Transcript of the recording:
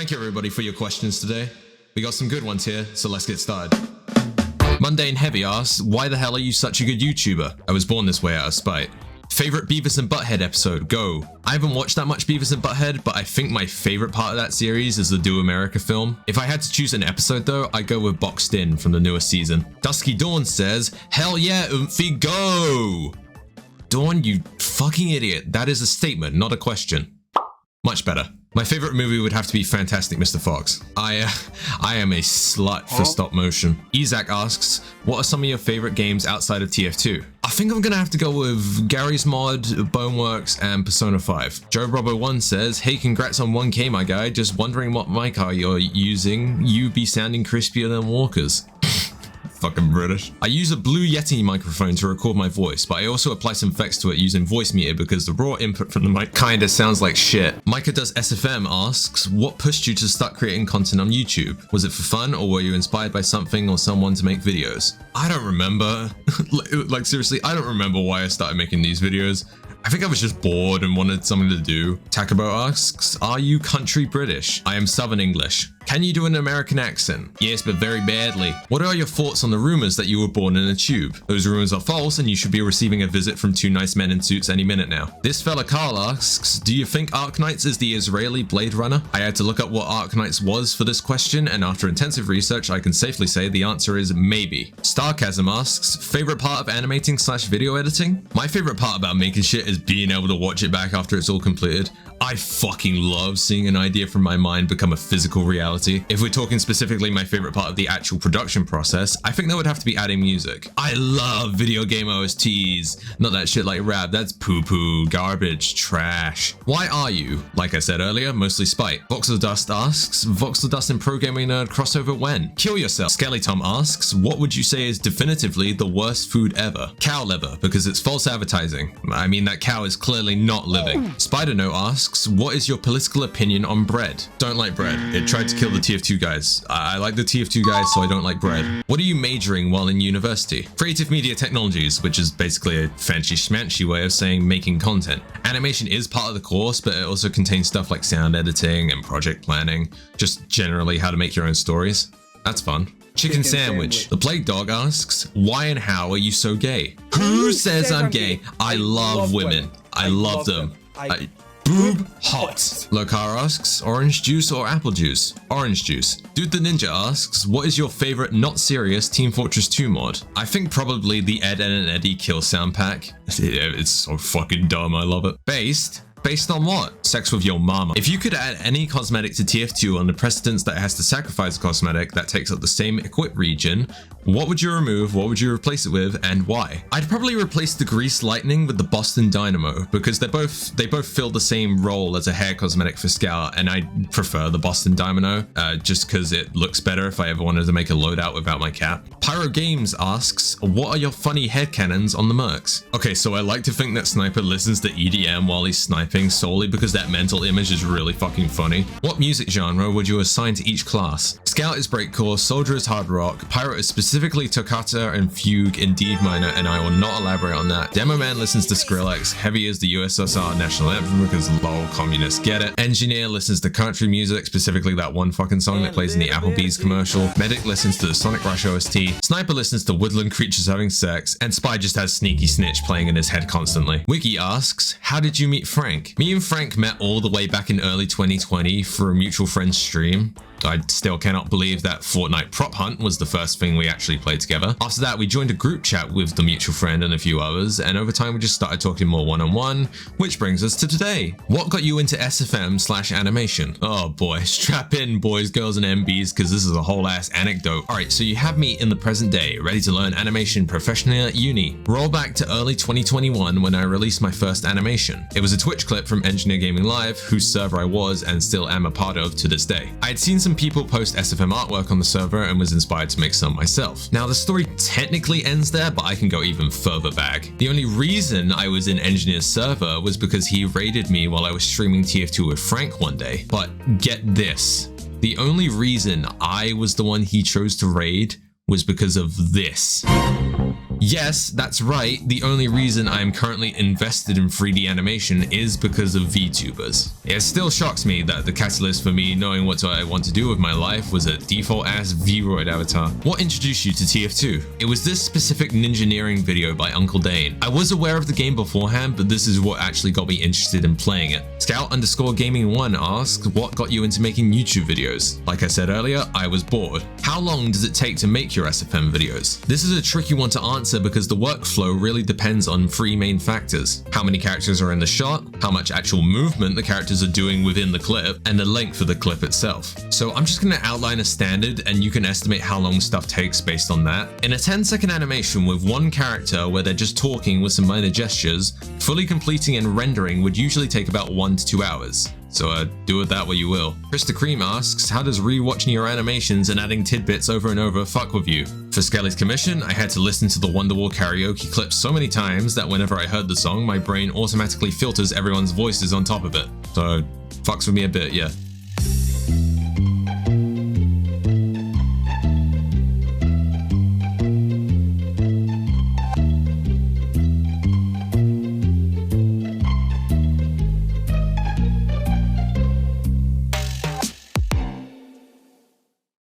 Thank you everybody for your questions today. We got some good ones here, so let's get started. Mundane Heavy asks, why the hell are you such a good YouTuber? I was born this way out of spite. Favorite Beavis and Butthead episode, go. I haven't watched that much Beavis and Butthead, but I think my favorite part of that series is the Do America film. If I had to choose an episode though, I'd go with Boxed In from the newest season. Dusky Dawn says, hell yeah, Oomphy, go! Dawn, you fucking idiot. That is a statement, not a question. Much better. My favorite movie would have to be Fantastic Mr. Fox. I am a slut for stop motion. Isaac asks, what are some of your favorite games outside of TF2? I think I'm gonna have to go with Gary's Mod, Boneworks, and Persona 5. Joe Bravo 1 says, hey, congrats on 1K, my guy. Just wondering what mic are you using. You be sounding crispier than Walker's. Fucking British. I use a Blue Yeti microphone to record my voice, but I also apply some effects to it using Voice Meter because the raw input from the mic kinda sounds like shit. Micah Does SFM asks, what pushed you to start creating content on YouTube? Was it for fun, or were you inspired by something or someone to make videos? I don't remember. like seriously, I don't remember why I started making these videos. I think I was just bored and wanted something to do. Takabo asks, are you country British? I am Southern English. Can you do an American accent? Yes, but very badly. What are your thoughts on the rumors that you were born in a tube? Those rumors are false and you should be receiving a visit from two nice men in suits any minute now. This fella Carl asks, do you think Arknights is the Israeli Blade Runner? I had to look up what Arknights was for this question, and after intensive research, I can safely say the answer is maybe. Starchasm asks, favorite part of animating / video editing? My favorite part about making shit is being able to watch it back after it's all completed. I fucking love seeing an idea from my mind become a physical reality. If we're talking specifically my favorite part of the actual production process, I think that would have to be adding music. I love video game OSTs. Not that shit like rap, that's poo-poo, garbage, trash. Why are you? Like I said earlier, mostly spite. Voxel Dust asks, Voxel Dust and ProGamingNerd crossover when? Kill yourself. Skelly Tom asks, what would you say is definitively the worst food ever? Cow liver, because it's false advertising. I mean, that cow is clearly not living. Spider Note asks, what is your political opinion on bread? Don't like bread. It tried to kill the TF2 guys. I like the TF2 guys, so I don't like bread. What are you majoring while in university? Creative Media Technologies, which is basically a fancy schmancy way of saying making content. Animation is part of the course, but it also contains stuff like sound editing and project planning, just generally how to make your own stories. That's fun. Chicken sandwich. The Plague Dog asks, why and how are you so gay? Who says I'm gay? I love women. I love them. Boob hot. Lokar asks, orange juice or apple juice? Orange juice. Dude the Ninja asks, what is your favorite not serious Team Fortress 2 mod? I think probably the Ed, Edd and Eddy kill sound pack. It's so fucking dumb, I love it. Based on what? Sex with your mama. If you could add any cosmetic to TF2 on the precedence that it has to sacrifice a cosmetic that takes up the same equip region, what would you remove, what would you replace it with, and why? I'd probably replace the Grease Lightning with the Boston Dynamo, because they both fill the same role as a hair cosmetic for Scout, and I prefer the Boston Dynamo, just because it looks better if I ever wanted to make a loadout without my cap. Pyro Games asks, what are your funny headcanons on the mercs? Okay, so I like to think that Sniper listens to EDM while he's sniping solely because that mental image is really fucking funny. What music genre would you assign to each class? Scout is breakcore, Soldier is hard rock, Pyro is specifically Toccata and Fugue in D minor, and I will not elaborate on that. Demo Man listens to SKRILLEX, Heavy is the USSR national anthem because lol, communists get it. Engineer listens to country music, specifically that one fucking song that plays in the Applebee's commercial. Medic listens to the Sonic Rush OST, Sniper listens to woodland creatures having sex, and Spy just has Sneaky Snitch playing in his head constantly. Wiki asks, how did you meet Frank? Me and Frank met all the way back in early 2020 for a mutual friend's stream. I still cannot believe that Fortnite Prop Hunt was the first thing we actually played together. After that, we joined a group chat with the mutual friend and a few others, and over time we just started talking more one-on-one, which brings us to today. What got you into SFM / animation? Oh boy, strap in boys, girls, and MBs, because this is a whole ass anecdote. Alright, so you have me in the present day, ready to learn animation professionally at uni. Roll back to early 2021 when I released my first animation. It was a Twitch clip from Engineer Gaming Live, whose server I was and still am a part of to this day. I had seen some people post SFM artwork on the server and was inspired to make some myself. Now the story technically ends there, but I can go even further back. The only reason I was in Engineer's server was because he raided me while I was streaming TF2 with Frank one day. But get this, the only reason I was the one he chose to raid was because of this. Yes, that's right, the only reason I am currently invested in 3D animation is because of VTubers. It still shocks me that the catalyst for me knowing what I want to do with my life was a default-ass Vroid avatar. What introduced you to TF2? It was this specific ninjaneering video by Uncle Dane. I was aware of the game beforehand, but this is what actually got me interested in playing it. Scout_Gaming1 asks, what got you into making YouTube videos? Like I said earlier, I was bored. How long does it take to make your SFM videos? This is a tricky one to answer because the workflow really depends on three main factors: how many characters are in the shot, how much actual movement the characters are doing within the clip, and the length of the clip itself. So I'm just going to outline a standard and you can estimate how long stuff takes based on that. In a 10-second animation with one character where they're just talking with some minor gestures, fully completing and rendering would usually take about 1 to 2 hours. So do with that what you will. Krista Cream asks, how does rewatching your animations and adding tidbits over and over fuck with you? For Skelly's commission, I had to listen to the Wonderwall karaoke clip so many times that whenever I heard the song, my brain automatically filters everyone's voices on top of it. So fucks with me a bit, yeah.